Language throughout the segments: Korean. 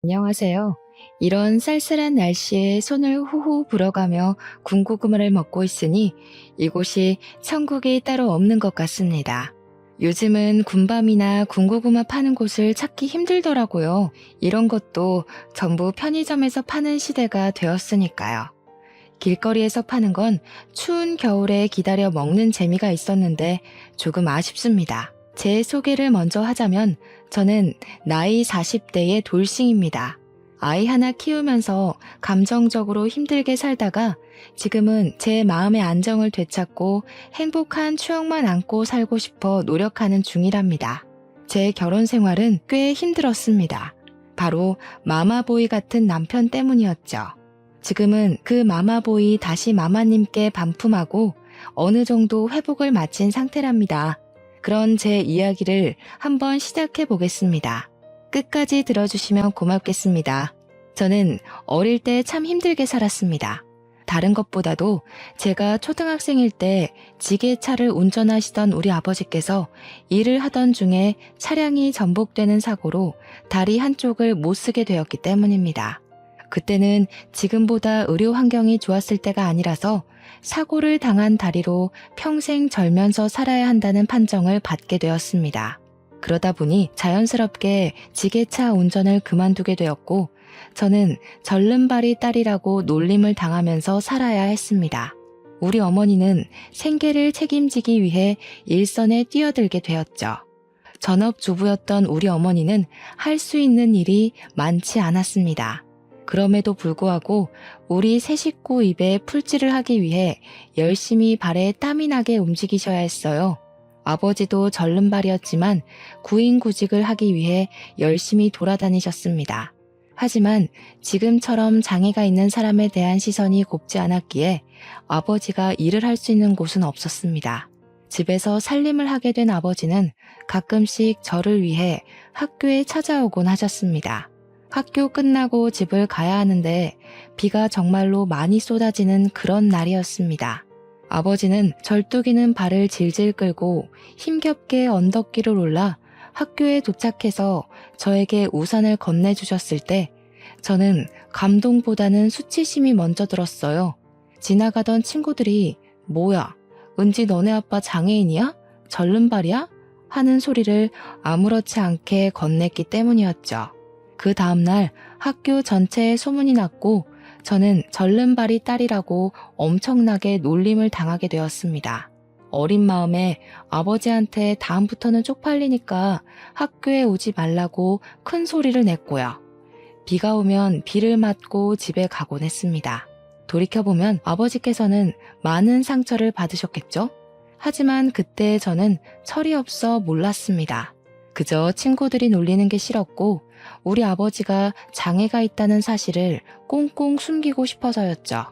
안녕하세요. 이런 쌀쌀한 날씨에 손을 후후 불어가며 군고구마를 먹고 있으니 이곳이 천국이 따로 없는 것 같습니다. 요즘은 군밤이나 군고구마 파는 곳을 찾기 힘들더라고요. 이런 것도 전부 편의점에서 파는 시대가 되었으니까요. 길거리에서 파는 건 추운 겨울에 기다려 먹는 재미가 있었는데 조금 아쉽습니다. 제 소개를 먼저 하자면 저는 나이 40대의 돌싱입니다. 아이 하나 키우면서 감정적으로 힘들게 살다가 지금은 제 마음의 안정을 되찾고 행복한 추억만 안고 살고 싶어 노력하는 중이랍니다. 제 결혼 생활은 꽤 힘들었습니다. 바로 마마보이 같은 남편 때문이었죠. 지금은 그 마마보이 다시 마마님께 반품하고 어느 정도 회복을 마친 상태랍니다. 그런 제 이야기를 한번 시작해 보겠습니다. 끝까지 들어주시면 고맙겠습니다. 저는 어릴 때 참 힘들게 살았습니다. 다른 것보다도 제가 초등학생일 때 지게차를 운전하시던 우리 아버지께서 일을 하던 중에 차량이 전복되는 사고로 다리 한쪽을 못 쓰게 되었기 때문입니다. 그때는 지금보다 의료 환경이 좋았을 때가 아니라서 사고를 당한 다리로 평생 절면서 살아야 한다는 판정을 받게 되었습니다. 그러다 보니 자연스럽게 지게차 운전을 그만두게 되었고 저는 절름발이 딸이라고 놀림을 당하면서 살아야 했습니다. 우리 어머니는 생계를 책임지기 위해 일선에 뛰어들게 되었죠. 전업주부였던 우리 어머니는 할 수 있는 일이 많지 않았습니다. 그럼에도 불구하고 우리 세 식구 입에 풀칠을 하기 위해 열심히 발에 땀이 나게 움직이셔야 했어요. 아버지도 절름발이었지만 구인구직을 하기 위해 열심히 돌아다니셨습니다. 하지만 지금처럼 장애가 있는 사람에 대한 시선이 곱지 않았기에 아버지가 일을 할 수 있는 곳은 없었습니다. 집에서 살림을 하게 된 아버지는 가끔씩 저를 위해 학교에 찾아오곤 하셨습니다. 학교 끝나고 집을 가야 하는데 비가 정말로 많이 쏟아지는 그런 날이었습니다. 아버지는 절뚝이는 발을 질질 끌고 힘겹게 언덕길을 올라 학교에 도착해서 저에게 우산을 건네주셨을 때 저는 감동보다는 수치심이 먼저 들었어요. 지나가던 친구들이 뭐야, 은지 너네 아빠 장애인이야? 절름발이야? 하는 소리를 아무렇지 않게 건넸기 때문이었죠. 그 다음날 학교 전체에 소문이 났고 저는 절름발이 딸이라고 엄청나게 놀림을 당하게 되었습니다. 어린 마음에 아버지한테 다음부터는 쪽팔리니까 학교에 오지 말라고 큰 소리를 냈고요. 비가 오면 비를 맞고 집에 가곤 했습니다. 돌이켜보면 아버지께서는 많은 상처를 받으셨겠죠? 하지만 그때 저는 철이 없어 몰랐습니다. 그저 친구들이 놀리는 게 싫었고 우리 아버지가 장애가 있다는 사실을 꽁꽁 숨기고 싶어서였죠.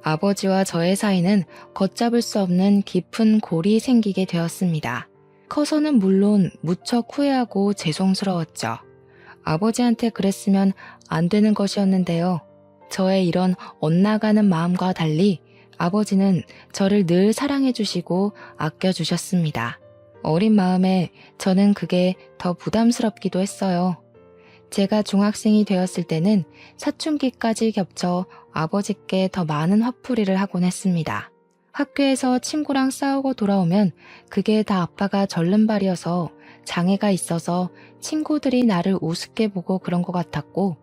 아버지와 저의 사이는 걷잡을 수 없는 깊은 골이 생기게 되었습니다. 커서는 물론 무척 후회하고 죄송스러웠죠. 아버지한테 그랬으면 안 되는 것이었는데요. 저의 이런 엇나가는 마음과 달리 아버지는 저를 늘 사랑해 주시고 아껴 주셨습니다. 어린 마음에 저는 그게 더 부담스럽기도 했어요. 제가 중학생이 되었을 때는 사춘기까지 겹쳐 아버지께 더 많은 화풀이를 하곤 했습니다. 학교에서 친구랑 싸우고 돌아오면 그게 다 아빠가 절름발이어서 장애가 있어서 친구들이 나를 우습게 보고 그런 것 같았고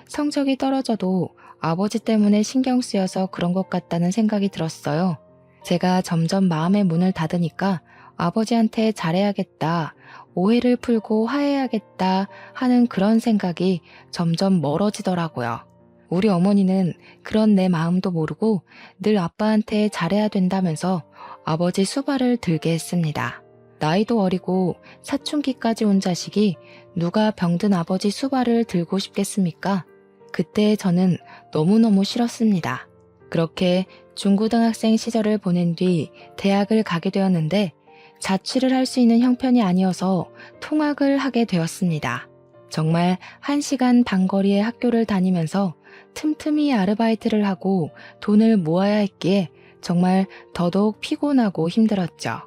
성적이 떨어져도 아버지 때문에 신경 쓰여서 그런 것 같다는 생각이 들었어요. 제가 점점 마음의 문을 닫으니까 아버지한테 잘해야겠다, 오해를 풀고 화해해야겠다 하는 그런 생각이 점점 멀어지더라고요. 우리 어머니는 그런 내 마음도 모르고 늘 아빠한테 잘해야 된다면서 아버지 수발을 들게 했습니다. 나이도 어리고 사춘기까지 온 자식이 누가 병든 아버지 수발을 들고 싶겠습니까? 그때 저는 너무너무 싫었습니다. 그렇게 중고등학생 시절을 보낸 뒤 대학을 가게 되었는데 자취를 할 수 있는 형편이 아니어서 통학을 하게 되었습니다. 정말 1시간 반 거리의 학교를 다니면서 틈틈이 아르바이트를 하고 돈을 모아야 했기에 정말 더더욱 피곤하고 힘들었죠.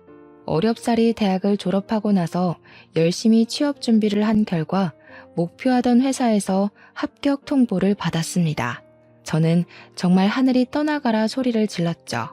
어렵사리 대학을 졸업하고 나서 열심히 취업 준비를 한 결과 목표하던 회사에서 합격 통보를 받았습니다. 저는 정말 하늘이 떠나가라 소리를 질렀죠.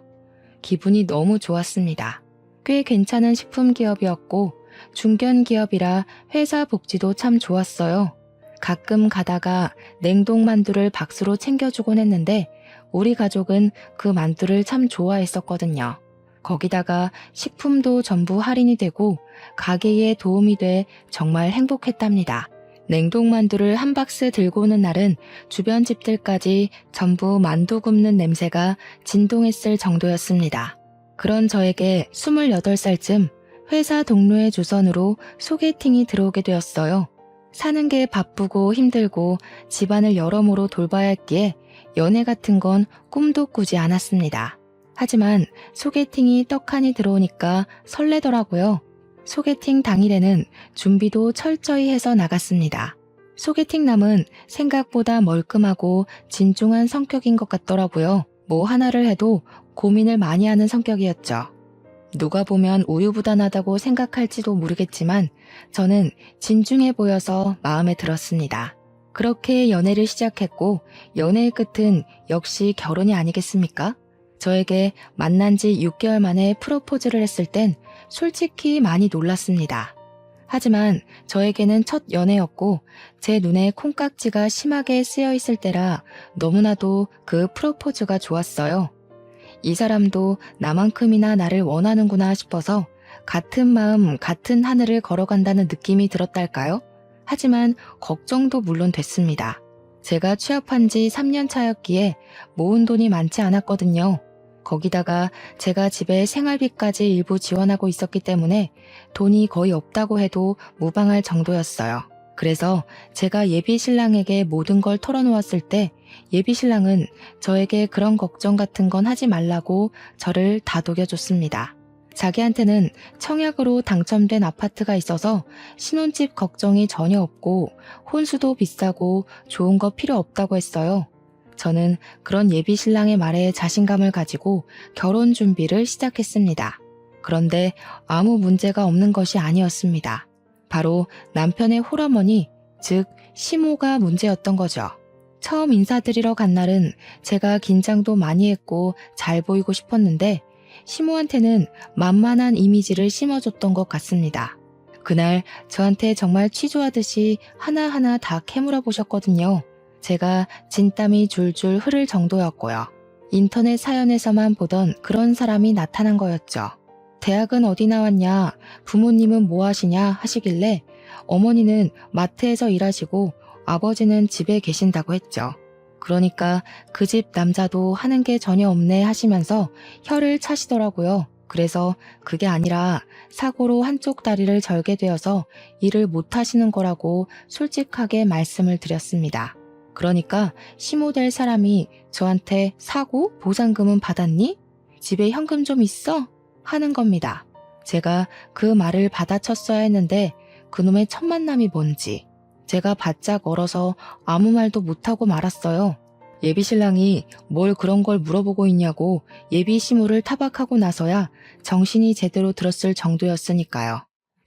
기분이 너무 좋았습니다. 꽤 괜찮은 식품 기업이었고 중견 기업이라 회사 복지도 참 좋았어요. 가끔 가다가 냉동 만두를 박스로 챙겨주곤 했는데 우리 가족은 그 만두를 참 좋아했었거든요. 거기다가 식품도 전부 할인이 되고 가게에 도움이 돼 정말 행복했답니다. 냉동 만두를 한 박스 들고 오는 날은 주변 집들까지 전부 만두 굽는 냄새가 진동했을 정도였습니다. 그런 저에게 28살쯤 회사 동료의 조선으로 소개팅이 들어오게 되었어요. 사는 게 바쁘고 힘들고 집안을 여러모로 돌봐야 했기에 연애 같은 건 꿈도 꾸지 않았습니다. 하지만 소개팅이 떡하니 들어오니까 설레더라고요. 소개팅 당일에는 준비도 철저히 해서 나갔습니다. 소개팅남은 생각보다 멀끔하고 진중한 성격인 것 같더라고요. 뭐 하나를 해도 고민을 많이 하는 성격이었죠. 누가 보면 우유부단하다고 생각할지도 모르겠지만 저는 진중해 보여서 마음에 들었습니다. 그렇게 연애를 시작했고 연애의 끝은 역시 결혼이 아니겠습니까? 저에게 만난 지 6개월 만에 프로포즈를 했을 땐 솔직히 많이 놀랐습니다. 하지만 저에게는 첫 연애였고 제 눈에 콩깍지가 심하게 쓰여 있을 때라 너무나도 그 프로포즈가 좋았어요. 이 사람도 나만큼이나 나를 원하는구나 싶어서 같은 마음, 같은 하늘을 걸어간다는 느낌이 들었달까요? 하지만 걱정도 물론 됐습니다. 제가 취업한 지 3년 차였기에 모은 돈이 많지 않았거든요. 거기다가 제가 집에 생활비까지 일부 지원하고 있었기 때문에 돈이 거의 없다고 해도 무방할 정도였어요. 그래서 제가 예비 신랑에게 모든 걸 털어놓았을 때 예비 신랑은 저에게 그런 걱정 같은 건 하지 말라고 저를 다독여줬습니다. 자기한테는 청약으로 당첨된 아파트가 있어서 신혼집 걱정이 전혀 없고 혼수도 비싸고 좋은 거 필요 없다고 했어요. 저는 그런 예비 신랑의 말에 자신감을 가지고 결혼 준비를 시작했습니다. 그런데 아무 문제가 없는 것이 아니었습니다. 바로 남편의 홀어머니, 즉 시모가 문제였던 거죠. 처음 인사드리러 간 날은 제가 긴장도 많이 했고 잘 보이고 싶었는데 시모한테는 만만한 이미지를 심어줬던 것 같습니다. 그날 저한테 정말 취조하듯이 하나하나 다 캐물어 보셨거든요. 제가 진땀이 줄줄 흐를 정도였고요. 인터넷 사연에서만 보던 그런 사람이 나타난 거였죠. 대학은 어디 나왔냐, 부모님은 뭐 하시냐 하시길래 어머니는 마트에서 일하시고 아버지는 집에 계신다고 했죠. 그러니까 그 집 남자도 하는 게 전혀 없네 하시면서 혀를 차시더라고요. 그래서 그게 아니라 사고로 한쪽 다리를 절게 되어서 일을 못 하시는 거라고 솔직하게 말씀을 드렸습니다. 그러니까 시모될 사람이 저한테 사고 보상금은 받았니? 집에 현금 좀 있어? 하는 겁니다. 제가 그 말을 받아쳤어야 했는데 그놈의 첫 만남이 뭔지 제가 바짝 얼어서 아무 말도 못하고 말았어요. 예비 신랑이 뭘 그런 걸 물어보고 있냐고 예비 시모를 타박하고 나서야 정신이 제대로 들었을 정도였으니까요.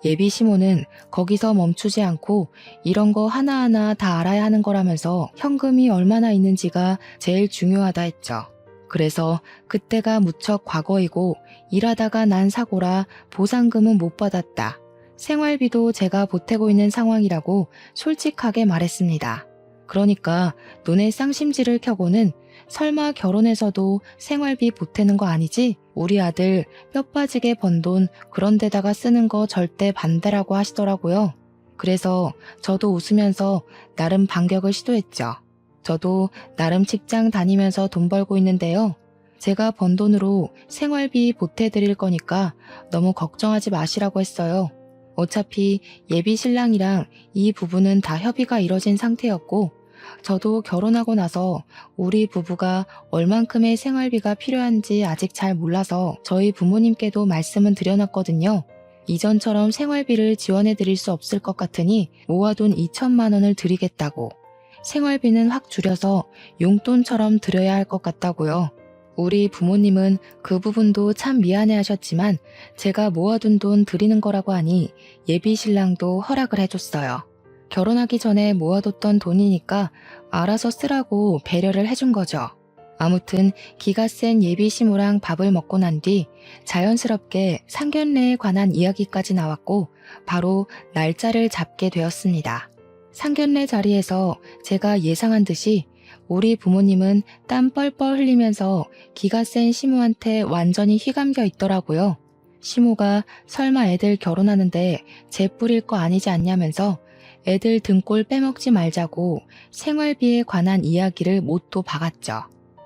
예비 시모는 거기서 멈추지 않고 이런 거 하나하나 다 알아야 하는 거라면서 현금이 얼마나 있는지가 제일 중요하다 했죠. 그래서 그때가 무척 과거이고 일하다가 난 사고라 보상금은 못 받았다. 생활비도 제가 보태고 있는 상황이라고 솔직하게 말했습니다. 그러니까 눈에 쌍심지를 켜고는 설마 결혼해서도 생활비 보태는 거 아니지? 우리 아들 뼈 빠지게 번 돈 그런 데다가 쓰는 거 절대 반대라고 하시더라고요. 그래서 저도 웃으면서 나름 반격을 시도했죠. 저도 나름 직장 다니면서 돈 벌고 있는데요. 제가 번 돈으로 생활비 보태드릴 거니까 너무 걱정하지 마시라고 했어요. 어차피 예비 신랑이랑 이 부부는 다 협의가 이뤄진 상태였고 저도 결혼하고 나서 우리 부부가 얼만큼의 생활비가 필요한지 아직 잘 몰라서 저희 부모님께도 말씀은 드려놨거든요. 이전처럼 생활비를 지원해 드릴 수 없을 것 같으니 모아둔 2천만 원을 드리겠다고. 생활비는 확 줄여서 용돈처럼 드려야 할 것 같다고요. 우리 부모님은 그 부분도 참 미안해 하셨지만 제가 모아둔 돈 드리는 거라고 하니 예비 신랑도 허락을 해줬어요. 결혼하기 전에 모아뒀던 돈이니까 알아서 쓰라고 배려를 해준 거죠. 아무튼 기가 센 예비 시모랑 밥을 먹고 난 뒤 자연스럽게 상견례에 관한 이야기까지 나왔고 바로 날짜를 잡게 되었습니다. 상견례 자리에서 제가 예상한 듯이 우리 부모님은 땀 뻘뻘 흘리면서 기가 센 시모한테 완전히 휘감겨 있더라고요. 시모가 설마 애들 결혼하는데 재 뿌릴 거 아니지 않냐면서 애들 등골 빼먹지 말자고 생활비에 관한 이야기를 못도 박았죠.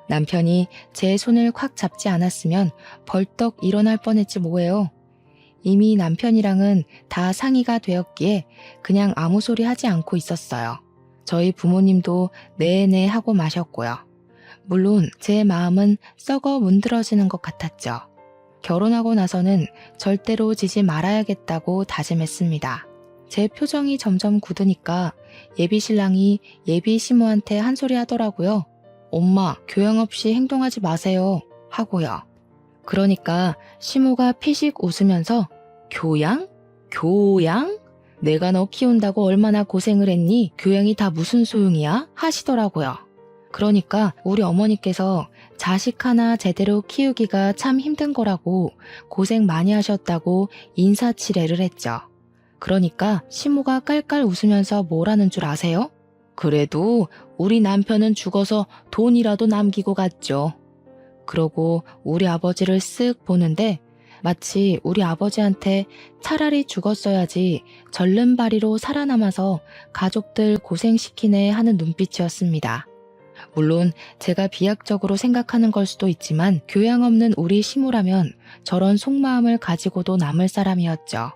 남편이 제 손을 콱 잡지 않았으면 벌떡 일어날 뻔했지 뭐예요. 이미 남편이랑은 다 상의가 되었기에 그냥 아무 소리 하지 않고 있었어요. 저희 부모님도 네네 하고 마셨고요. 물론 제 마음은 썩어 문드러지는 것 같았죠. 결혼하고 나서는 절대로 지지 말아야겠다고 다짐했습니다. 제 표정이 점점 굳으니까 예비 신랑이 예비 시모한테 한 소리 하더라고요. 엄마, 교양 없이 행동하지 마세요. 하고요. 그러니까 시모가 피식 웃으면서 교양? 교양? 내가 너 키운다고 얼마나 고생을 했니? 교양이 다 무슨 소용이야? 하시더라고요. 그러니까 우리 어머니께서 자식 하나 제대로 키우기가 참 힘든 거라고 고생 많이 하셨다고 인사치레를 했죠. 그러니까 시모가 깔깔 웃으면서 뭐라는 줄 아세요? 그래도 우리 남편은 죽어서 돈이라도 남기고 갔죠. 그러고 우리 아버지를 쓱 보는데 마치 우리 아버지한테 차라리 죽었어야지 절름발이로 살아남아서 가족들 고생시키네 하는 눈빛이었습니다. 물론 제가 비약적으로 생각하는 걸 수도 있지만 교양 없는 우리 시모라면 저런 속마음을 가지고도 남을 사람이었죠.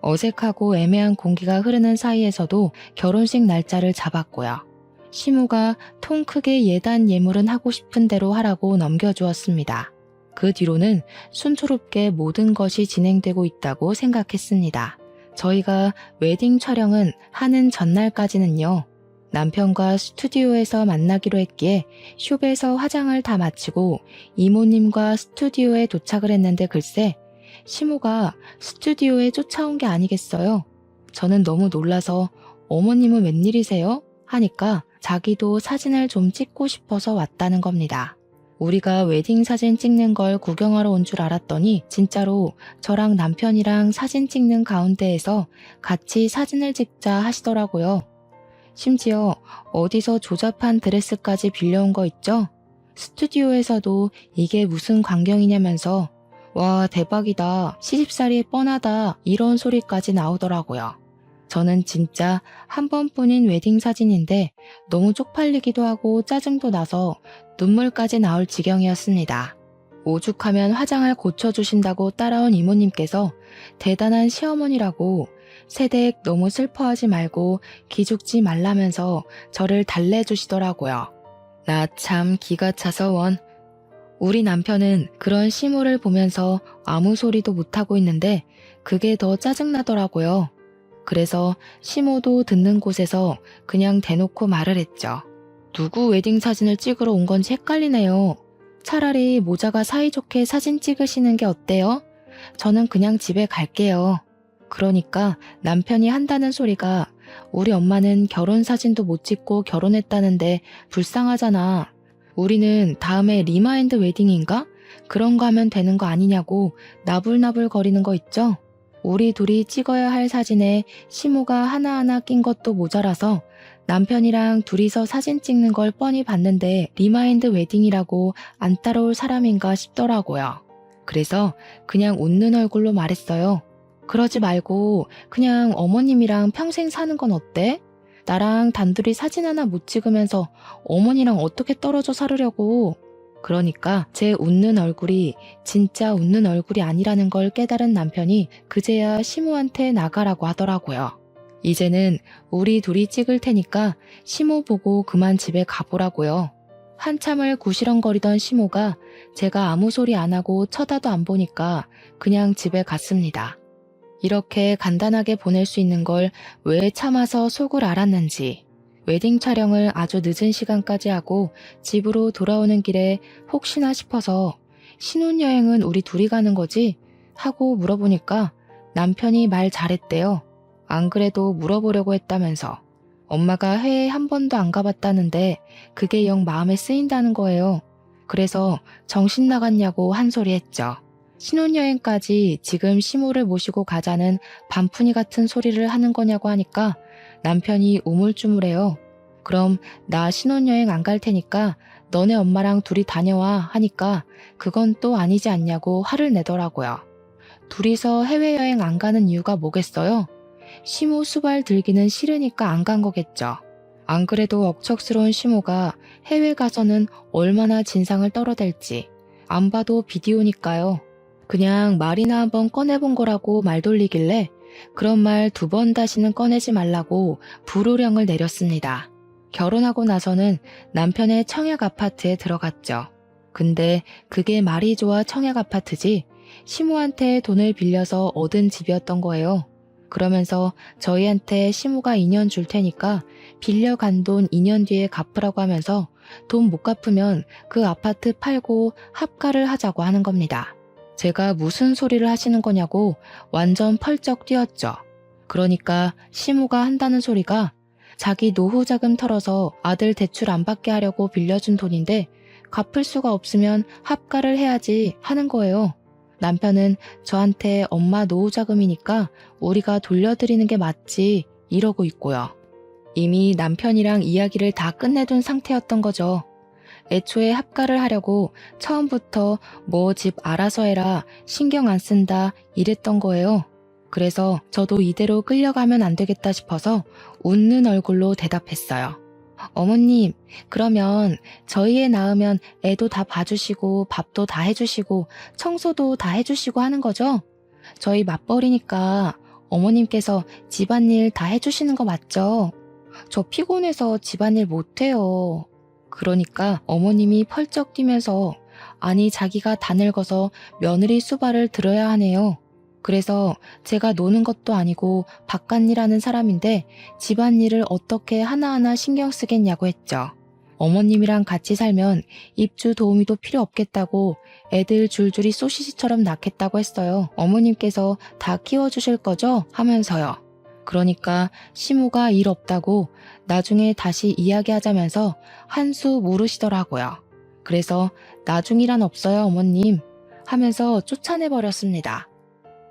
어색하고 애매한 공기가 흐르는 사이에서도 결혼식 날짜를 잡았고요. 시모가 통 크게 예단 예물은 하고 싶은 대로 하라고 넘겨주었습니다. 그 뒤로는 순조롭게 모든 것이 진행되고 있다고 생각했습니다. 저희가 웨딩 촬영은 하는 전날까지는요. 남편과 스튜디오에서 만나기로 했기에 숍에서 화장을 다 마치고 이모님과 스튜디오에 도착을 했는데 글쎄 시모가 스튜디오에 쫓아온 게 아니겠어요. 저는 너무 놀라서 어머님은 웬일이세요? 하니까 자기도 사진을 좀 찍고 싶어서 왔다는 겁니다. 우리가 웨딩 사진 찍는 걸 구경하러 온 줄 알았더니 진짜로 저랑 남편이랑 사진 찍는 가운데에서 같이 사진을 찍자 하시더라고요. 심지어 어디서 조잡한 드레스까지 빌려온 거 있죠? 스튜디오에서도 이게 무슨 광경이냐면서 와 대박이다, 시집살이 뻔하다 이런 소리까지 나오더라고요. 저는 진짜 한 번뿐인 웨딩 사진인데 너무 쪽팔리기도 하고 짜증도 나서 눈물까지 나올 지경이었습니다. 오죽하면 화장을 고쳐주신다고 따라온 이모님께서 대단한 시어머니라고 세댁 너무 슬퍼하지 말고 기죽지 말라면서 저를 달래주시더라고요. 나 참 기가 차서 원. 우리 남편은 그런 시모를 보면서 아무 소리도 못하고 있는데 그게 더 짜증나더라고요. 그래서 시모도 듣는 곳에서 그냥 대놓고 말을 했죠. 누구 웨딩 사진을 찍으러 온 건지 헷갈리네요. 차라리 모자가 사이좋게 사진 찍으시는 게 어때요? 저는 그냥 집에 갈게요. 그러니까 남편이 한다는 소리가 우리 엄마는 결혼 사진도 못 찍고 결혼했다는데 불쌍하잖아. 우리는 다음에 리마인드 웨딩인가? 그런 거 하면 되는 거 아니냐고 나불나불 거리는 거 있죠? 우리 둘이 찍어야 할 사진에 시모가 하나하나 낀 것도 모자라서 남편이랑 둘이서 사진 찍는 걸 뻔히 봤는데 리마인드 웨딩이라고 안 따라올 사람인가 싶더라고요. 그래서 그냥 웃는 얼굴로 말했어요. 그러지 말고 그냥 어머님이랑 평생 사는 건 어때? 나랑 단둘이 사진 하나 못 찍으면서 어머니랑 어떻게 떨어져 살으려고. 그러니까 제 웃는 얼굴이 진짜 웃는 얼굴이 아니라는 걸 깨달은 남편이 그제야 시모한테 나가라고 하더라고요. 이제는 우리 둘이 찍을 테니까 시모 보고 그만 집에 가보라고요. 한참을 구시렁거리던 시모가 제가 아무 소리 안 하고 쳐다도 안 보니까 그냥 집에 갔습니다. 이렇게 간단하게 보낼 수 있는 걸 왜 참아서 속을 알았는지. 웨딩 촬영을 아주 늦은 시간까지 하고 집으로 돌아오는 길에 혹시나 싶어서 신혼여행은 우리 둘이 가는 거지? 하고 물어보니까 남편이 말 잘했대요. 안 그래도 물어보려고 했다면서. 엄마가 해외에 한 번도 안 가봤다는데 그게 영 마음에 쓰인다는 거예요. 그래서 정신 나갔냐고 한 소리 했죠. 신혼여행까지 지금 시모를 모시고 가자는 반푼이 같은 소리를 하는 거냐고 하니까 남편이 우물쭈물해요. 그럼 나 신혼여행 안 갈 테니까 너네 엄마랑 둘이 다녀와 하니까 그건 또 아니지 않냐고 화를 내더라고요. 둘이서 해외여행 안 가는 이유가 뭐겠어요? 시모 수발 들기는 싫으니까 안 간 거겠죠. 안 그래도 억척스러운 시모가 해외 가서는 얼마나 진상을 떨어댈지 안 봐도 비디오니까요. 그냥 말이나 한번 꺼내본 거라고 말 돌리길래 그런 말 2번 다시는 꺼내지 말라고 불호령을 내렸습니다. 결혼하고 나서는 남편의 청약 아파트에 들어갔죠. 근데 그게 말이 좋아 청약 아파트지 시모한테 돈을 빌려서 얻은 집이었던 거예요. 그러면서 저희한테 시모가 2년 줄 테니까 빌려간 돈 2년 뒤에 갚으라고 하면서 돈 못 갚으면 그 아파트 팔고 합가를 하자고 하는 겁니다. 제가 무슨 소리를 하시는 거냐고 완전 펄쩍 뛰었죠. 그러니까 시모가 한다는 소리가 자기 노후 자금 털어서 아들 대출 안 받게 하려고 빌려준 돈인데 갚을 수가 없으면 합가를 해야지 하는 거예요. 남편은 저한테 엄마 노후 자금이니까 우리가 돌려드리는 게 맞지 이러고 있고요. 이미 남편이랑 이야기를 다 끝내둔 상태였던 거죠. 애초에 합가를 하려고 처음부터 뭐 집 알아서 해라 신경 안 쓴다 이랬던 거예요. 그래서 저도 이대로 끌려가면 안 되겠다 싶어서 웃는 얼굴로 대답했어요. 어머님, 그러면 저희 애 낳으면 애도 다 봐주시고 밥도 다 해주시고 청소도 다 해주시고 하는 거죠? 저희 맞벌이니까 어머님께서 집안일 다 해주시는 거 맞죠? 저 피곤해서 집안일 못해요. 그러니까 어머님이 펄쩍 뛰면서 아니 자기가 다 늙어서 며느리 수발을 들어야 하네요. 그래서 제가 노는 것도 아니고 바깥일 하는 사람인데 집안일을 어떻게 하나하나 신경 쓰겠냐고 했죠. 어머님이랑 같이 살면 입주 도우미도 필요 없겠다고 애들 줄줄이 소시지처럼 낳겠다고 했어요. 어머님께서 다 키워주실 거죠? 하면서요. 그러니까 시모가 일 없다고 나중에 다시 이야기하자면서 한 수 물으시더라고요. 그래서 나중이란 없어요 어머님 하면서 쫓아내버렸습니다.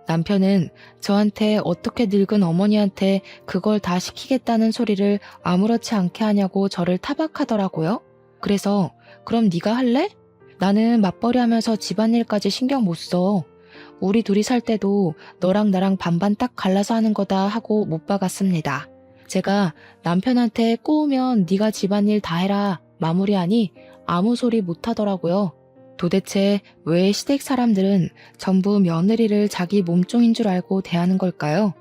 남편은 저한테 어떻게 늙은 어머니한테 그걸 다 시키겠다는 소리를 아무렇지 않게 하냐고 저를 타박하더라고요. 그래서 그럼 네가 할래? 나는 맞벌이 하면서 집안일까지 신경 못 써. 우리 둘이 살 때도 너랑 나랑 반반 딱 갈라서 하는 거다 하고 못 박았습니다. 제가 남편한테 꼬우면 네가 집안일 다 해라 마무리하니 아무 소리 못 하더라고요. 도대체 왜 시댁 사람들은 전부 며느리를 자기 몸종인 줄 알고 대하는 걸까요?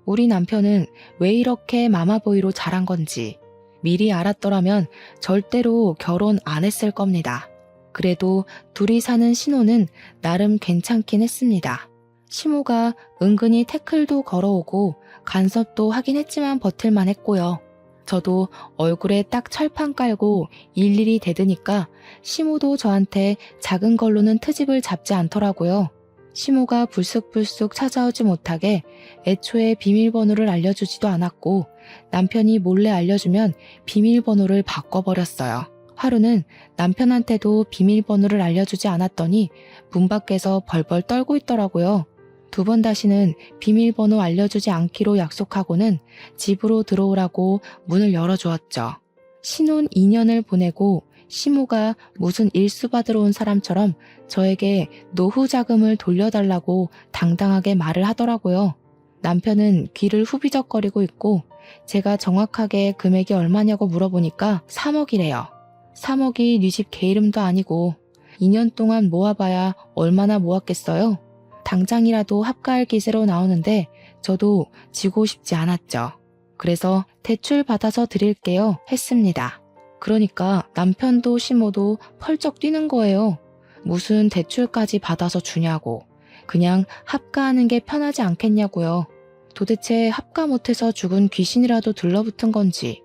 우리 남편은 왜 이렇게 마마보이로 자란 건지 미리 알았더라면 절대로 결혼 안 했을 겁니다. 그래도 둘이 사는 신호는 나름 괜찮긴 했습니다. 시모가 은근히 태클도 걸어오고 간섭도 하긴 했지만 버틸만 했고요. 저도 얼굴에 딱 철판 깔고 일일이 대드니까 시모도 저한테 작은 걸로는 트집을 잡지 않더라고요. 시모가 불쑥불쑥 찾아오지 못하게 애초에 비밀번호를 알려주지도 않았고 남편이 몰래 알려주면 비밀번호를 바꿔버렸어요. 하루는 남편한테도 비밀번호를 알려주지 않았더니 문 밖에서 벌벌 떨고 있더라고요. 2번 다시는 비밀번호 알려주지 않기로 약속하고는 집으로 들어오라고 문을 열어주었죠. 신혼 2년을 보내고 시모가 무슨 일수 받으러 온 사람처럼 저에게 노후 자금을 돌려달라고 당당하게 말을 하더라고요. 남편은 귀를 후비적거리고 있고 제가 정확하게 금액이 얼마냐고 물어보니까 3억이래요. 3억이 네 집 개 이름도 아니고 2년 동안 모아봐야 얼마나 모았겠어요? 당장이라도 합가할 기세로 나오는데 저도 지고 싶지 않았죠. 그래서 대출 받아서 드릴게요 했습니다. 그러니까 남편도 시모도 펄쩍 뛰는 거예요. 무슨 대출까지 받아서 주냐고. 그냥 합가하는 게 편하지 않겠냐고요. 도대체 합가 못해서 죽은 귀신이라도 들러붙은 건지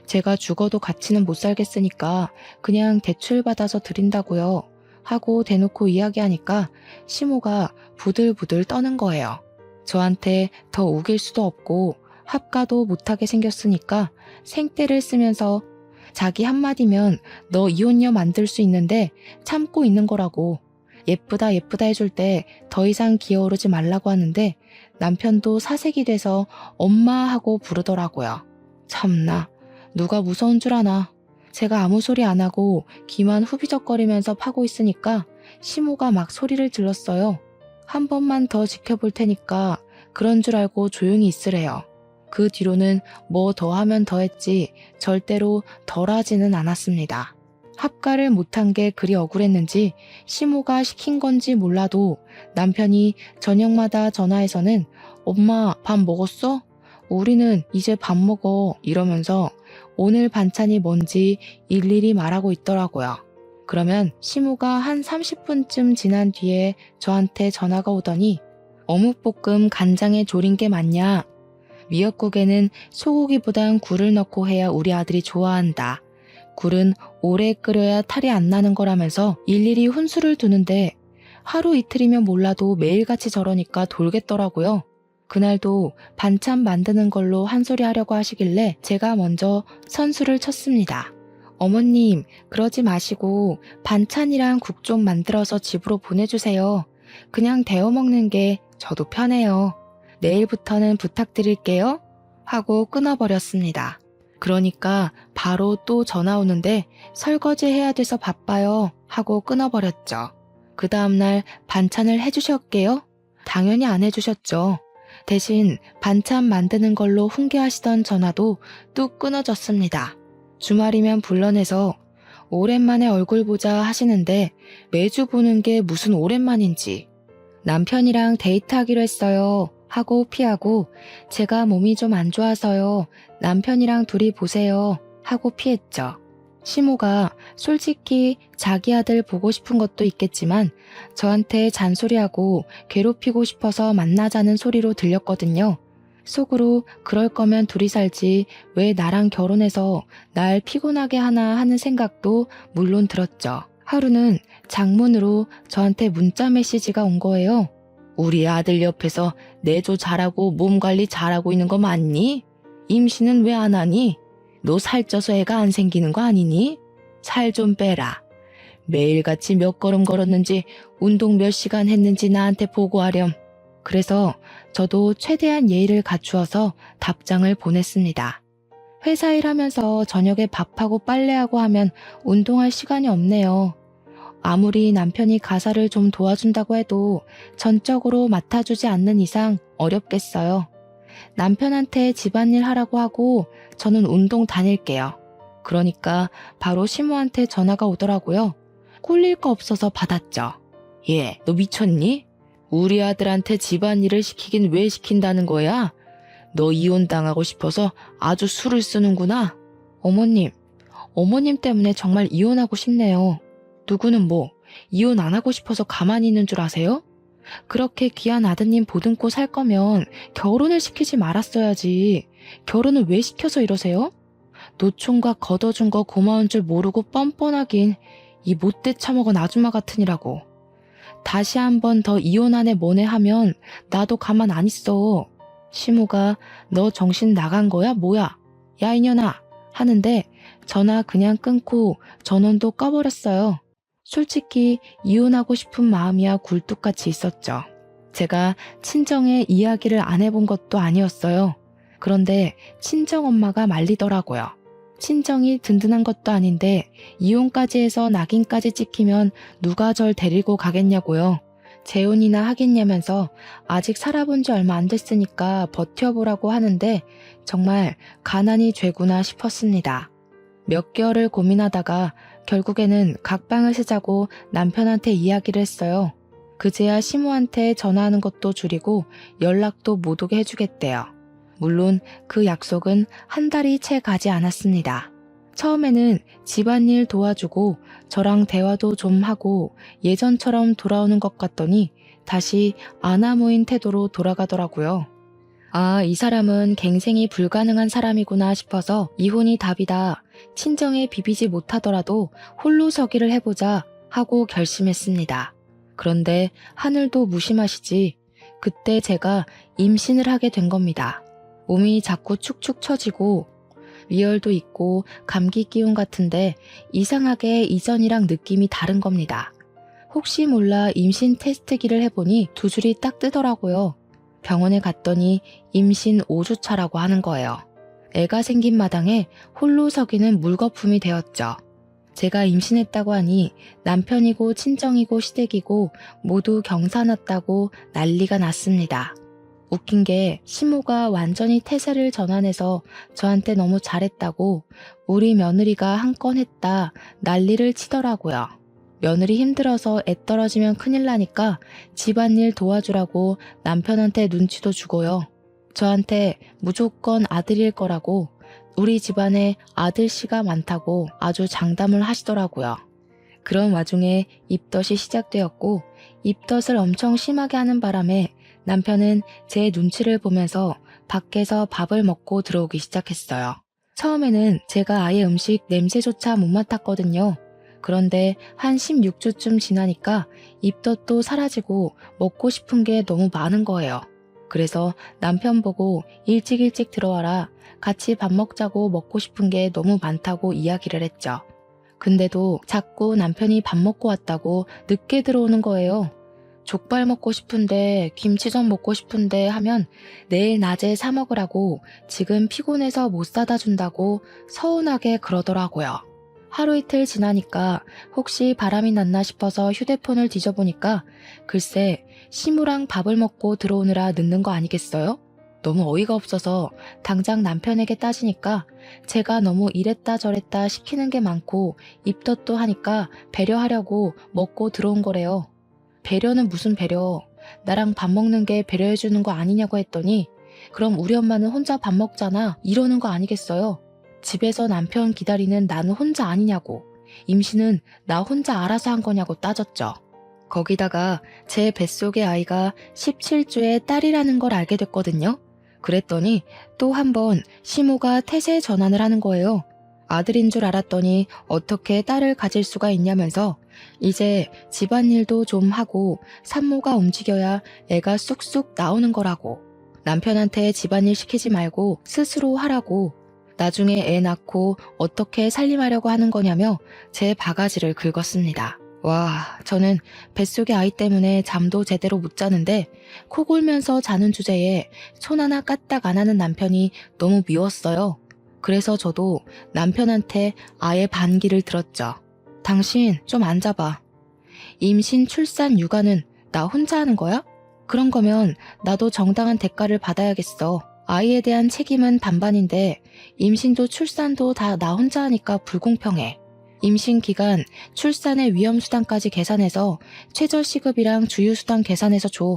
제가 죽어도 같이는 못 살겠으니까 그냥 대출 받아서 드린다고요 하고 대놓고 이야기하니까 시모가 부들부들 떠는 거예요. 저한테 더 우길 수도 없고 합가도 못하게 생겼으니까 생떼를 쓰면서 자기 한마디면 너 이혼녀 만들 수 있는데 참고 있는 거라고. 예쁘다 예쁘다 해줄 때 더 이상 기어오르지 말라고 하는데 남편도 사색이 돼서 엄마 하고 부르더라고요. 참나, 누가 무서운 줄 아나. 제가 아무 소리 안 하고 귀만 후비적거리면서 파고 있으니까 시모가 막 소리를 질렀어요. 한 번만 더 지켜볼 테니까 그런 줄 알고 조용히 있으래요. 그 뒤로는 뭐 더 하면 더 했지 절대로 덜 하지는 않았습니다. 합가를 못한 게 그리 억울했는지 시모가 시킨 건지 몰라도 남편이 저녁마다 전화해서는 엄마 밥 먹었어? 우리는 이제 밥 먹어 이러면서 오늘 반찬이 뭔지 일일이 말하고 있더라고요. 그러면 시모가 한 30분쯤 지난 뒤에 저한테 전화가 오더니 어묵볶음 간장에 졸인 게 맞냐? 미역국에는 소고기보단 굴을 넣고 해야 우리 아들이 좋아한다. 굴은 오래 끓여야 탈이 안 나는 거라면서 일일이 훈수를 두는데 하루 이틀이면 몰라도 매일같이 저러니까 돌겠더라고요. 그날도 반찬 만드는 걸로 한 소리 하려고 하시길래 제가 먼저 선수를 쳤습니다. 어머님, 그러지 마시고 반찬이랑 국 좀 만들어서 집으로 보내주세요. 그냥 데워 먹는 게 저도 편해요. 내일부터는 부탁드릴게요. 하고 끊어버렸습니다. 그러니까 바로 또 전화 오는데 설거지 해야 돼서 바빠요 하고 끊어버렸죠. 그 다음날 반찬을 해주셨게요? 당연히 안 해주셨죠. 대신 반찬 만드는 걸로 훈계하시던 전화도 뚝 끊어졌습니다. 주말이면 불러내서 오랜만에 얼굴 보자 하시는데 매주 보는 게 무슨 오랜만인지. 남편이랑 데이트하기로 했어요 하고 피하고 제가 몸이 좀 안 좋아서요. 남편이랑 둘이 보세요 하고 피했죠. 시모가 솔직히 자기 아들 보고 싶은 것도 있겠지만 저한테 잔소리하고 괴롭히고 싶어서 만나자는 소리로 들렸거든요. 속으로 그럴 거면 둘이 살지 왜 나랑 결혼해서 날 피곤하게 하나 하는 생각도 물론 들었죠. 하루는 장문으로 저한테 문자 메시지가 온 거예요. 우리 아들 옆에서 내조 잘하고 몸 관리 잘하고 있는 거 맞니? 임신은 왜 안 하니? 너 살쪄서 애가 안 생기는 거 아니니? 살 좀 빼라. 매일같이 몇 걸음 걸었는지 운동 몇 시간 했는지 나한테 보고하렴. 그래서 저도 최대한 예의를 갖추어서 답장을 보냈습니다. 회사 일하면서 저녁에 밥하고 빨래하고 하면 운동할 시간이 없네요. 아무리 남편이 가사를 좀 도와준다고 해도 전적으로 맡아주지 않는 이상 어렵겠어요. 남편한테 집안일 하라고 하고 저는 운동 다닐게요. 그러니까 바로 시모한테 전화가 오더라고요. 꼴릴 거 없어서 받았죠. 얘, 너 미쳤니? 우리 아들한테 집안일을 시키긴 왜 시킨다는 거야? 너 이혼당하고 싶어서 아주 수를 쓰는구나. 어머님 때문에 정말 이혼하고 싶네요. 누구는 뭐 이혼 안 하고 싶어서 가만히 있는 줄 아세요? 그렇게 귀한 아드님 보듬고 살 거면 결혼을 시키지 말았어야지. 결혼을 왜 시켜서 이러세요? 노총각 걷어준 거 고마운 줄 모르고 뻔뻔하긴 이 못돼 처먹은 아줌마 같으니라고. 다시 한 번 더 이혼하네 뭐네 하면 나도 가만 안 있어. 시모가 너 정신 나간 거야 뭐야? 야 이년아 하는데 전화 그냥 끊고 전원도 꺼버렸어요. 솔직히 이혼하고 싶은 마음이야 굴뚝같이 있었죠. 제가 친정에 이야기를 안 해본 것도 아니었어요. 그런데 친정엄마가 말리더라고요. 친정이 든든한 것도 아닌데 이혼까지 해서 낙인까지 찍히면 누가 절 데리고 가겠냐고요. 재혼이나 하겠냐면서 아직 살아본 지 얼마 안 됐으니까 버텨보라고 하는데 정말 가난이 죄구나 싶었습니다. 몇 개월을 고민하다가 결국에는 각방을 쓰자고 남편한테 이야기를 했어요. 그제야 시모한테 전화하는 것도 줄이고 연락도 못 오게 해주겠대요. 물론 그 약속은 한 달이 채 가지 않았습니다. 처음에는 집안일 도와주고 저랑 대화도 좀 하고 예전처럼 돌아오는 것 같더니 다시 아나무인 태도로 돌아가더라고요. 아, 이 사람은 갱생이 불가능한 사람이구나 싶어서 이혼이 답이다. 친정에 비비지 못하더라도 홀로 서기를 해보자 하고 결심했습니다. 그런데 하늘도 무심하시지. 그때 제가 임신을 하게 된 겁니다. 몸이 자꾸 축축 처지고 위열도 있고 감기 기운 같은데 이상하게 이전이랑 느낌이 다른 겁니다. 혹시 몰라 임신 테스트기를 해보니 두 줄이 딱 뜨더라고요. 병원에 갔더니 임신 5주차라고 하는 거예요. 애가 생긴 마당에 홀로 서기는 물거품이 되었죠. 제가 임신했다고 하니 남편이고 친정이고 시댁이고 모두 경사났다고 난리가 났습니다. 웃긴 게 시모가 완전히 태세를 전환해서 저한테 너무 잘했다고 우리 며느리가 한 건 했다 난리를 치더라고요. 며느리 힘들어서 애 떨어지면 큰일 나니까 집안일 도와주라고 남편한테 눈치도 주고요. 저한테 무조건 아들일 거라고 우리 집안에 아들씨가 많다고 아주 장담을 하시더라고요. 그런 와중에 입덧이 시작되었고 입덧을 엄청 심하게 하는 바람에 남편은 제 눈치를 보면서 밖에서 밥을 먹고 들어오기 시작했어요. 처음에는 제가 아예 음식 냄새조차 못 맡았거든요. 그런데 한 16주쯤 지나니까 입덧도 사라지고 먹고 싶은 게 너무 많은 거예요. 그래서 남편 보고 일찍 들어와라. 같이 밥 먹자고 먹고 싶은 게 너무 많다고 이야기를 했죠. 근데도 자꾸 남편이 밥 먹고 왔다고 늦게 들어오는 거예요. 족발 먹고 싶은데 김치전 먹고 싶은데 하면 내일 낮에 사 먹으라고 지금 피곤해서 못 사다 준다고 서운하게 그러더라고요. 하루 이틀 지나니까 혹시 바람이 났나 싶어서 휴대폰을 뒤져보니까 글쎄 시무랑 밥을 먹고 들어오느라 늦는 거 아니겠어요? 너무 어이가 없어서 당장 남편에게 따지니까 제가 너무 이랬다 저랬다 시키는 게 많고 입덧도 하니까 배려하려고 먹고 들어온 거래요. 배려는 무슨 배려? 나랑 밥 먹는 게 배려해주는 거 아니냐고 했더니 그럼 우리 엄마는 혼자 밥 먹잖아 이러는 거 아니겠어요? 집에서 남편 기다리는 나는 혼자 아니냐고, 임신은 나 혼자 알아서 한 거냐고 따졌죠. 거기다가 제 뱃속의 아이가 17주의 딸이라는 걸 알게 됐거든요. 그랬더니 또 한 번 시모가 태세 전환을 하는 거예요. 아들인 줄 알았더니 어떻게 딸을 가질 수가 있냐면서 이제 집안일도 좀 하고 산모가 움직여야 애가 쑥쑥 나오는 거라고, 남편한테 집안일 시키지 말고 스스로 하라고, 나중에 애 낳고 어떻게 살림하려고 하는 거냐며 제 바가지를 긁었습니다. 와, 저는 뱃속의 아이 때문에 잠도 제대로 못 자는데 코 골면서 자는 주제에 손 하나 까딱 안 하는 남편이 너무 미웠어요. 그래서 저도 남편한테 아예 반기를 들었죠. 당신 좀 앉아봐. 임신, 출산, 육아는 나 혼자 하는 거야? 그런 거면 나도 정당한 대가를 받아야겠어. 아이에 대한 책임은 반반인데 임신도 출산도 다 나 혼자 하니까 불공평해. 임신 기간, 출산의 위험수당까지 계산해서 최저시급이랑 주휴수당 계산해서 줘.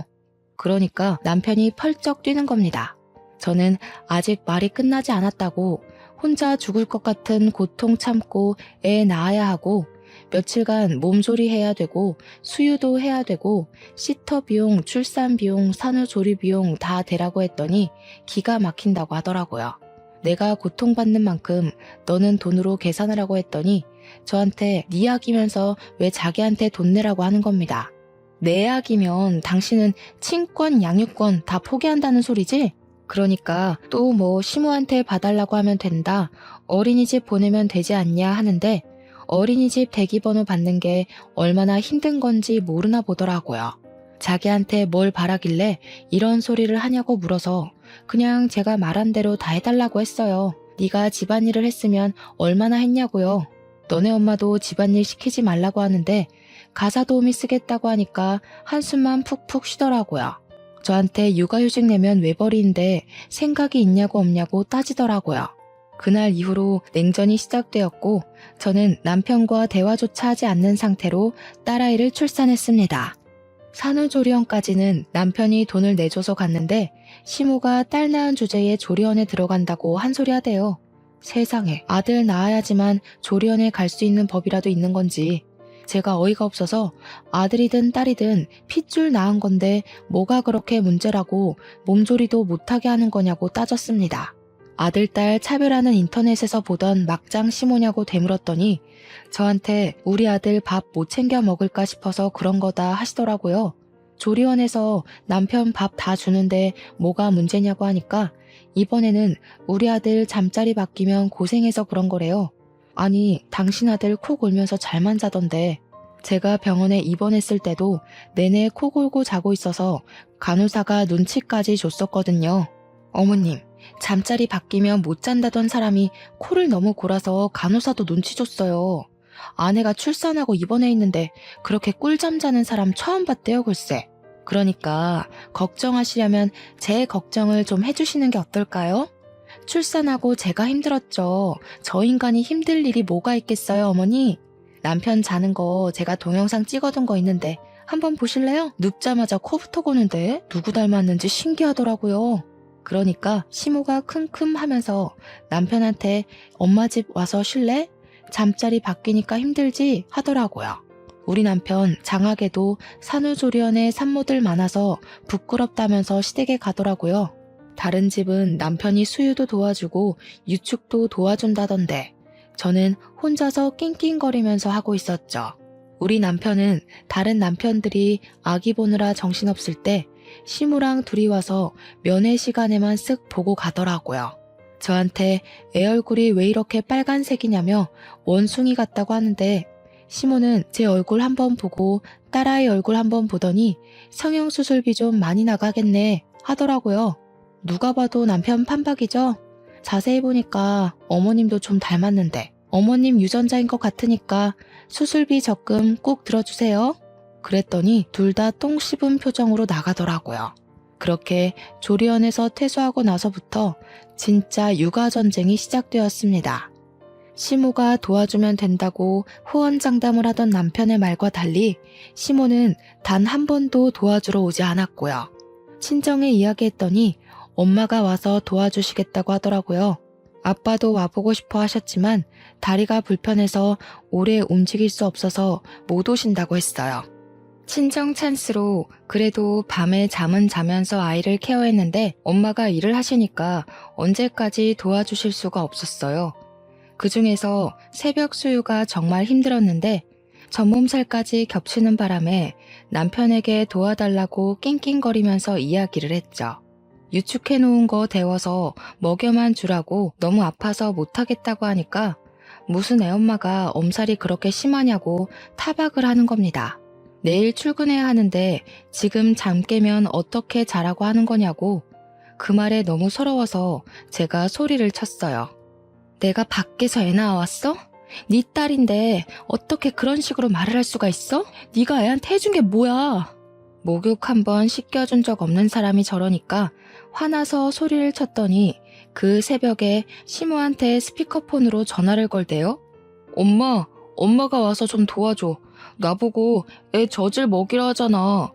그러니까 남편이 펄쩍 뛰는 겁니다. 저는 아직 말이 끝나지 않았다고 혼자 죽을 것 같은 고통 참고 애 낳아야 하고 며칠간 몸조리 해야 되고 수유도 해야 되고 시터 비용, 출산 비용, 산후조리 비용 다 대라고 했더니 기가 막힌다고 하더라고요. 내가 고통받는 만큼 너는 돈으로 계산하라고 했더니 저한테 네 약이면서 왜 자기한테 돈 내라고 하는 겁니다. 내 약이면 당신은 친권, 양육권 다 포기한다는 소리지? 그러니까 또 뭐 시모한테 봐달라고 하면 된다, 어린이집 보내면 되지 않냐 하는데 어린이집 대기번호 받는 게 얼마나 힘든 건지 모르나 보더라고요. 자기한테 뭘 바라길래 이런 소리를 하냐고 물어서 그냥 제가 말한 대로 다 해달라고 했어요. 네가 집안일을 했으면 얼마나 했냐고요. 너네 엄마도 집안일 시키지 말라고 하는데 가사 도우미 쓰겠다고 하니까 한숨만 푹푹 쉬더라고요. 저한테 육아휴직 내면 외벌이인데 생각이 있냐고 없냐고 따지더라고요. 그날 이후로 냉전이 시작되었고 저는 남편과 대화조차 하지 않는 상태로 딸아이를 출산했습니다. 산후조리원까지는 남편이 돈을 내줘서 갔는데 시모가 딸 낳은 주제에 조리원에 들어간다고 한 소리 하대요. 세상에, 아들 낳아야지만 조리원에 갈 수 있는 법이라도 있는 건지. 제가 어이가 없어서 아들이든 딸이든 핏줄 낳은 건데 뭐가 그렇게 문제라고 몸조리도 못하게 하는 거냐고 따졌습니다. 아들, 딸 차별하는 인터넷에서 보던 막장 시모냐고 되물었더니 저한테 우리 아들 밥 못 챙겨 먹을까 싶어서 그런 거다 하시더라고요. 조리원에서 남편 밥 다 주는데 뭐가 문제냐고 하니까 이번에는 우리 아들 잠자리 바뀌면 고생해서 그런 거래요. 아니, 당신 아들 코 골면서 잘만 자던데. 제가 병원에 입원했을 때도 내내 코 골고 자고 있어서 간호사가 눈치까지 줬었거든요. 어머님, 잠자리 바뀌면 못 잔다던 사람이 코를 너무 골아서 간호사도 눈치 줬어요. 아내가 출산하고 입원해 있는데 그렇게 꿀잠 자는 사람 처음 봤대요, 글쎄. 그러니까 걱정하시려면 제 걱정을 좀 해주시는 게 어떨까요? 출산하고 제가 힘들었죠. 저 인간이 힘들 일이 뭐가 있겠어요, 어머니? 남편 자는 거 제가 동영상 찍어둔 거 있는데 한번 보실래요? 눕자마자 코부터 고는데 누구 닮았는지 신기하더라고요. 그러니까 시모가 킁킁 하면서 남편한테 엄마 집 와서 쉴래? 잠자리 바뀌니까 힘들지? 하더라고요. 우리 남편 장학에도 산후조리원에 산모들 많아서 부끄럽다면서 시댁에 가더라고요. 다른 집은 남편이 수유도 도와주고 유축도 도와준다던데 저는 혼자서 낑낑거리면서 하고 있었죠. 우리 남편은 다른 남편들이 아기 보느라 정신없을 때 시무랑 둘이 와서 면회 시간에만 쓱 보고 가더라고요. 저한테 애 얼굴이 왜 이렇게 빨간색이냐며 원숭이 같다고 하는데 시모는 제 얼굴 한번 보고 딸아이 얼굴 한번 보더니 성형수술비 좀 많이 나가겠네 하더라고요. 누가 봐도 남편 판박이죠? 자세히 보니까 어머님도 좀 닮았는데 어머님 유전자인 것 같으니까 수술비 적금 꼭 들어주세요. 그랬더니 둘 다 똥 씹은 표정으로 나가더라고요. 그렇게 조리원에서 퇴소하고 나서부터 진짜 육아전쟁이 시작되었습니다. 시모가 도와주면 된다고 호언장담을 하던 남편의 말과 달리 시모는 단 한 번도 도와주러 오지 않았고요. 친정에 이야기했더니 엄마가 와서 도와주시겠다고 하더라고요. 아빠도 와보고 싶어 하셨지만 다리가 불편해서 오래 움직일 수 없어서 못 오신다고 했어요. 친정 찬스로 그래도 밤에 잠은 자면서 아이를 케어했는데 엄마가 일을 하시니까 언제까지 도와주실 수가 없었어요. 그중에서 새벽 수유가 정말 힘들었는데 전몸살까지 겹치는 바람에 남편에게 도와달라고 낑낑거리면서 이야기를 했죠. 유축해놓은 거 데워서 먹여만 주라고 너무 아파서 못하겠다고 하니까 무슨 애엄마가 엄살이 그렇게 심하냐고 타박을 하는 겁니다. 내일 출근해야 하는데 지금 잠 깨면 어떻게 자라고 하는 거냐고 그 말에 너무 서러워서 제가 소리를 쳤어요. 내가 밖에서 애 낳아왔어? 네 딸인데 어떻게 그런 식으로 말을 할 수가 있어? 네가 애한테 해준 게 뭐야? 목욕 한번 씻겨준 적 없는 사람이 저러니까 화나서 소리를 쳤더니 그 새벽에 시모한테 스피커폰으로 전화를 걸대요. 엄마가 와서 좀 도와줘. 나보고 애 젖을 먹이라 하잖아.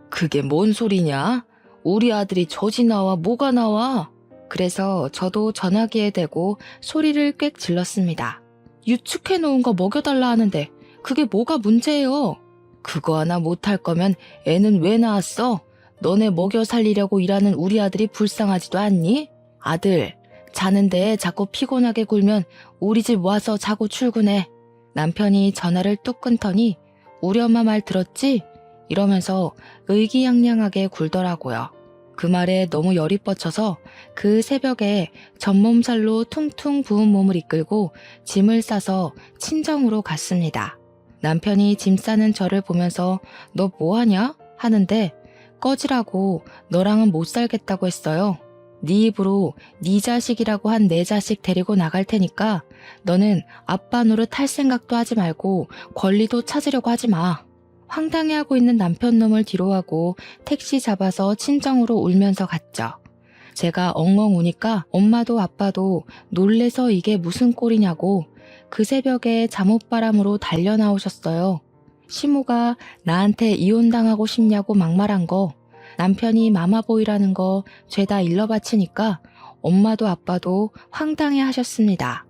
그게 뭔 소리냐? 우리 아들이 젖이 나와 뭐가 나와? 그래서 저도 전화기에 대고 소리를 꽥 질렀습니다. 유축해놓은 거 먹여달라 하는데 그게 뭐가 문제예요? 그거 하나 못할 거면 애는 왜 낳았어? 너네 먹여 살리려고 일하는 우리 아들이 불쌍하지도 않니? 아들, 자는데 자꾸 피곤하게 굴면 우리 집 와서 자고 출근해. 남편이 전화를 뚝 끊더니 우리 엄마 말 들었지? 이러면서 의기양양하게 굴더라고요. 그 말에 너무 열이 뻗쳐서 그 새벽에 전몸살로 퉁퉁 부은 몸을 이끌고 짐을 싸서 친정으로 갔습니다. 남편이 짐 싸는 저를 보면서 너 뭐하냐? 하는데 꺼지라고 너랑은 못 살겠다고 했어요. 네 입으로 네 자식이라고 한 내 자식 데리고 나갈 테니까 너는 아빠 노릇 할 생각도 하지 말고 권리도 찾으려고 하지 마. 황당해하고 있는 남편 놈을 뒤로하고 택시 잡아서 친정으로 울면서 갔죠. 제가 엉엉 우니까 엄마도 아빠도 놀래서 이게 무슨 꼴이냐고 그 새벽에 잠옷바람으로 달려 나오셨어요. 시모가 나한테 이혼당하고 싶냐고 막말한 거, 남편이 마마보이라는 거 죄다 일러바치니까 엄마도 아빠도 황당해 하셨습니다.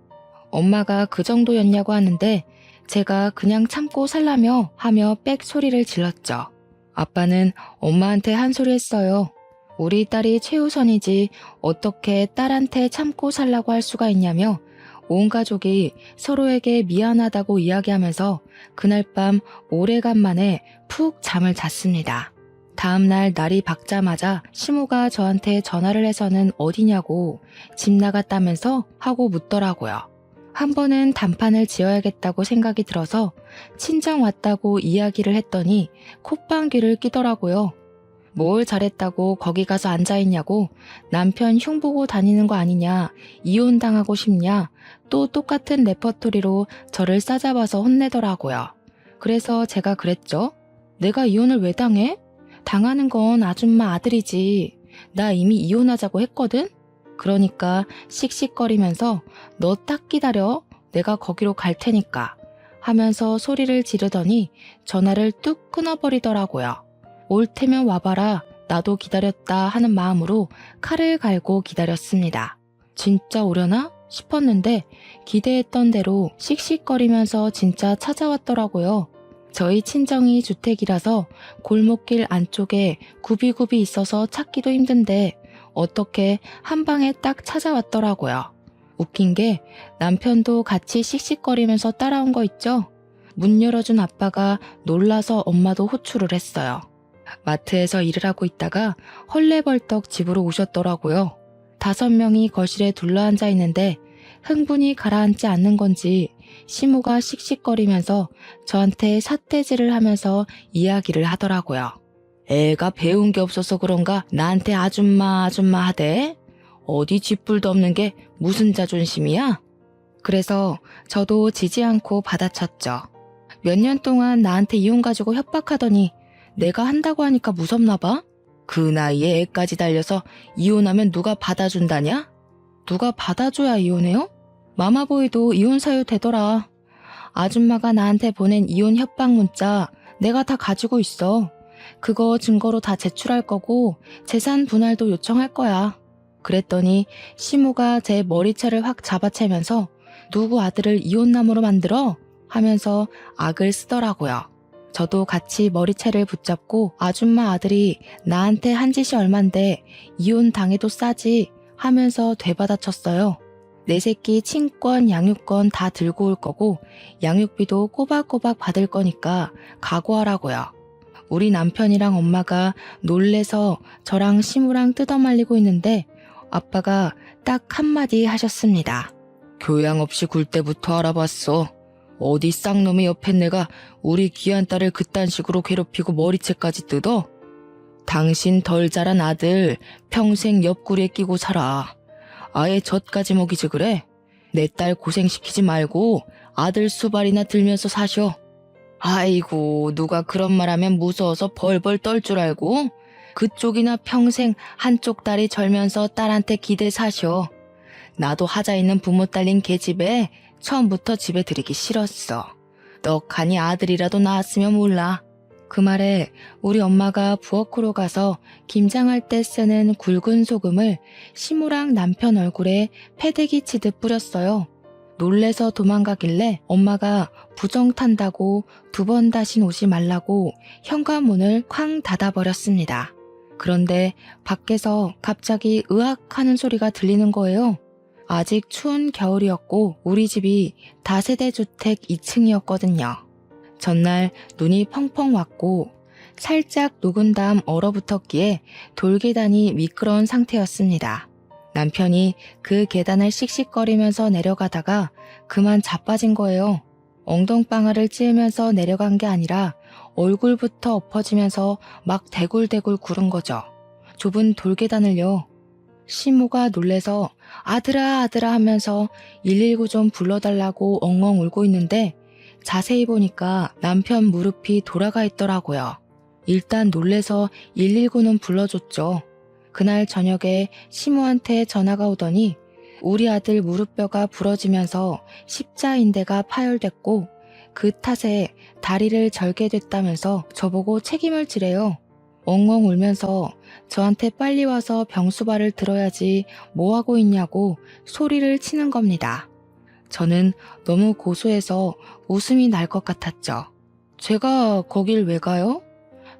엄마가 그 정도였냐고 하는데 제가 그냥 참고 살라며 하며 빽 소리를 질렀죠. 아빠는 엄마한테 한 소리 했어요. 우리 딸이 최우선이지 어떻게 딸한테 참고 살라고 할 수가 있냐며 온 가족이 서로에게 미안하다고 이야기하면서 그날 밤 오래간만에 푹 잠을 잤습니다. 다음날 날이 밝자마자 시모가 저한테 전화를 해서는 어디냐고 집 나갔다면서 하고 묻더라고요. 한 번은 단판을 지어야겠다고 생각이 들어서 친정 왔다고 이야기를 했더니 콧방귀를 끼더라고요. 뭘 잘했다고 거기 가서 앉아있냐고, 남편 흉보고 다니는 거 아니냐, 이혼당하고 싶냐, 또 똑같은 레퍼토리로 저를 싸잡아서 혼내더라고요. 그래서 제가 그랬죠. 내가 이혼을 왜 당해? 당하는 건 아줌마 아들이지. 나 이미 이혼하자고 했거든? 그러니까 씩씩거리면서 너 딱 기다려. 내가 거기로 갈 테니까 하면서 소리를 지르더니 전화를 뚝 끊어버리더라고요. 올 테면 와봐라. 나도 기다렸다 하는 마음으로 칼을 갈고 기다렸습니다. 진짜 오려나 싶었는데 기대했던 대로 씩씩거리면서 진짜 찾아왔더라고요. 저희 친정이 주택이라서 골목길 안쪽에 굽이굽이 있어서 찾기도 힘든데 어떻게 한 방에 딱 찾아왔더라고요. 웃긴 게 남편도 같이 씩씩거리면서 따라온 거 있죠? 문 열어준 아빠가 놀라서 엄마도 호출을 했어요. 마트에서 일을 하고 있다가 헐레벌떡 집으로 오셨더라고요. 5명이 거실에 둘러앉아 있는데 흥분이 가라앉지 않는 건지 시모가 씩씩거리면서 저한테 삿대질을 하면서 이야기를 하더라고요. 애가 배운 게 없어서 그런가 나한테 아줌마 아줌마 하대? 어디 쥐뿔도 없는 게 무슨 자존심이야? 그래서 저도 지지 않고 받아쳤죠. 몇 년 동안 나한테 이혼 가지고 협박하더니 내가 한다고 하니까 무섭나 봐? 그 나이에 애까지 달려서 이혼하면 누가 받아준다냐? 누가 받아줘야 이혼해요? 마마보이도 이혼 사유 되더라. 아줌마가 나한테 보낸 이혼 협박 문자 내가 다 가지고 있어. 그거 증거로 다 제출할 거고 재산 분할도 요청할 거야. 그랬더니 시모가 제 머리채를 확 잡아채면서 누구 아들을 이혼남으로 만들어? 하면서 악을 쓰더라고요. 저도 같이 머리채를 붙잡고 아줌마 아들이 나한테 한 짓이 얼만데 이혼 당해도 싸지 하면서 되받아쳤어요. 내 새끼 친권, 양육권 다 들고 올 거고 양육비도 꼬박꼬박 받을 거니까 각오하라고요. 우리 남편이랑 엄마가 놀래서 저랑 시무랑 뜯어말리고 있는데 아빠가 딱 한마디 하셨습니다. 교양 없이 굴 때부터 알아봤어. 어디 쌍놈의 옆에 내가 우리 귀한 딸을 그딴 식으로 괴롭히고 머리채까지 뜯어? 당신 덜 자란 아들 평생 옆구리에 끼고 살아. 아예 젖까지 먹이지 그래? 내 딸 고생시키지 말고 아들 수발이나 들면서 사셔. 아이고 누가 그런 말하면 무서워서 벌벌 떨 줄 알고? 그쪽이나 평생 한쪽 다리 절면서 딸한테 기대 사셔. 나도 하자 있는 부모 딸린 계집애 처음부터 집에 들이기 싫었어. 떡하니 아들이라도 낳았으면 몰라. 그 말에 우리 엄마가 부엌으로 가서 김장할 때 쓰는 굵은 소금을 시무랑 남편 얼굴에 패대기 치듯 뿌렸어요. 놀래서 도망가길래 엄마가 부정 탄다고 2번 다신 오지 말라고 현관문을 쾅 닫아버렸습니다. 그런데 밖에서 갑자기 으악 하는 소리가 들리는 거예요. 아직 추운 겨울이었고 우리 집이 다세대 주택 2층이었거든요. 전날 눈이 펑펑 왔고 살짝 녹은 다음 얼어붙었기에 돌계단이 미끄러운 상태였습니다. 남편이 그 계단을 씩씩거리면서 내려가다가 그만 자빠진 거예요. 엉덩방아를 찌으면서 내려간 게 아니라 얼굴부터 엎어지면서 막 대굴대굴 구른 거죠. 좁은 돌계단을요. 시모가 놀래서 아들아 아들아 하면서 119 좀 불러달라고 엉엉 울고 있는데 자세히 보니까 남편 무릎이 돌아가 있더라고요. 일단 놀래서 119는 불러줬죠. 그날 저녁에 시모한테 전화가 오더니 우리 아들 무릎뼈가 부러지면서 십자인대가 파열됐고 그 탓에 다리를 절게 됐다면서 저보고 책임을 지래요. 엉엉 울면서 저한테 빨리 와서 병수발을 들어야지 뭐하고 있냐고 소리를 치는 겁니다. 저는 너무 고소해서 웃음이 날 것 같았죠. 제가 거길 왜 가요?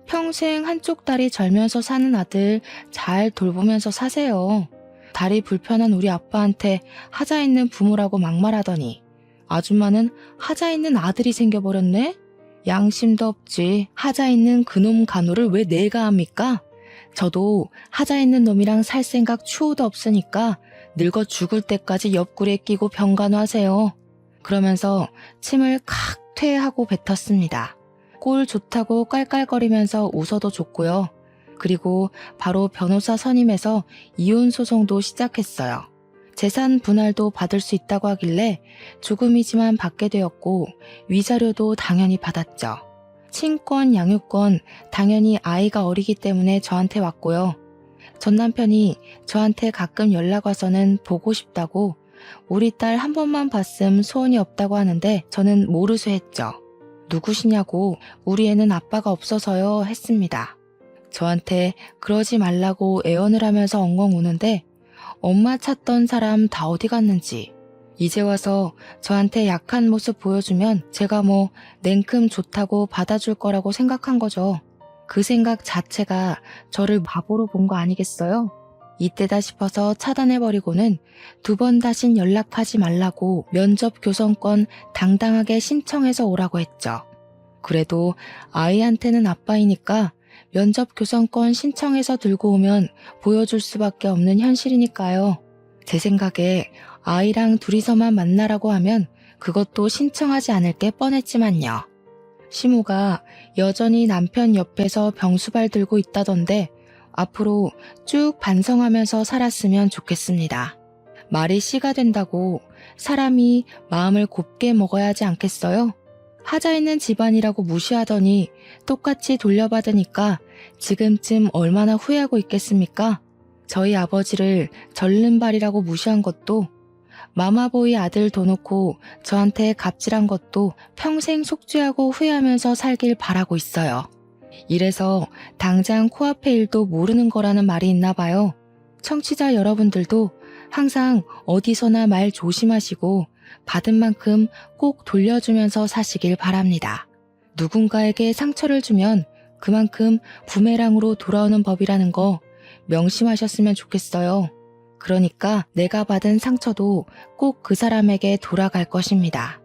평생 한쪽 다리 절면서 사는 아들 잘 돌보면서 사세요. 다리 불편한 우리 아빠한테 하자 있는 부모라고 막말하더니 아줌마는 하자 있는 아들이 생겨버렸네? 양심도 없지. 하자 있는 그놈 간호를 왜 내가 합니까? 저도 하자 있는 놈이랑 살 생각 추호도 없으니까 늙어 죽을 때까지 옆구리에 끼고 병간호하세요. 그러면서 침을 칵 퇴하고 뱉었습니다. 꼴 좋다고 깔깔거리면서 웃어도 좋고요. 그리고 바로 변호사 선임해서 이혼 소송도 시작했어요. 재산 분할도 받을 수 있다고 하길래 조금이지만 받게 되었고 위자료도 당연히 받았죠. 친권, 양육권 당연히 아이가 어리기 때문에 저한테 왔고요. 전 남편이 저한테 가끔 연락 와서는 보고 싶다고 우리 딸 한 번만 봤음 소원이 없다고 하는데 저는 모르쇠 했죠. 누구시냐고 우리 애는 아빠가 없어서요 했습니다. 저한테 그러지 말라고 애원을 하면서 엉엉 우는데 엄마 찾던 사람 다 어디 갔는지 이제 와서 저한테 약한 모습 보여주면 제가 뭐 냉큼 좋다고 받아줄 거라고 생각한 거죠. 그 생각 자체가 저를 바보로 본 거 아니겠어요? 이때다 싶어서 차단해버리고는 2번 다신 연락하지 말라고 면접 교섭권 당당하게 신청해서 오라고 했죠. 그래도 아이한테는 아빠이니까 면접 교섭권 신청해서 들고 오면 보여줄 수밖에 없는 현실이니까요. 제 생각에 아이랑 둘이서만 만나라고 하면 그것도 신청하지 않을 게 뻔했지만요. 시모가 여전히 남편 옆에서 병수발 들고 있다던데 앞으로 쭉 반성하면서 살았으면 좋겠습니다. 말이 씨가 된다고 사람이 마음을 곱게 먹어야 하지 않겠어요? 하자 있는 집안이라고 무시하더니 똑같이 돌려받으니까 지금쯤 얼마나 후회하고 있겠습니까? 저희 아버지를 절름발이라고 무시한 것도 마마보이 아들 둬 놓고 저한테 갑질한 것도 평생 속죄하고 후회하면서 살길 바라고 있어요. 이래서 당장 코앞의 일도 모르는 거라는 말이 있나 봐요. 청취자 여러분들도 항상 어디서나 말 조심하시고 받은 만큼 꼭 돌려주면서 사시길 바랍니다. 누군가에게 상처를 주면 그만큼 부메랑으로 돌아오는 법이라는 거 명심하셨으면 좋겠어요. 그러니까 내가 받은 상처도 꼭 그 사람에게 돌아갈 것입니다.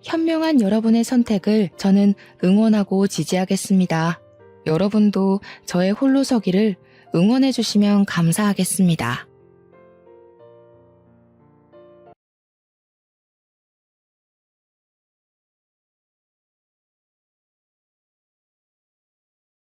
현명한 여러분의 선택을 저는 응원하고 지지하겠습니다. 여러분도 저의 홀로서기를 응원해 주시면 감사하겠습니다.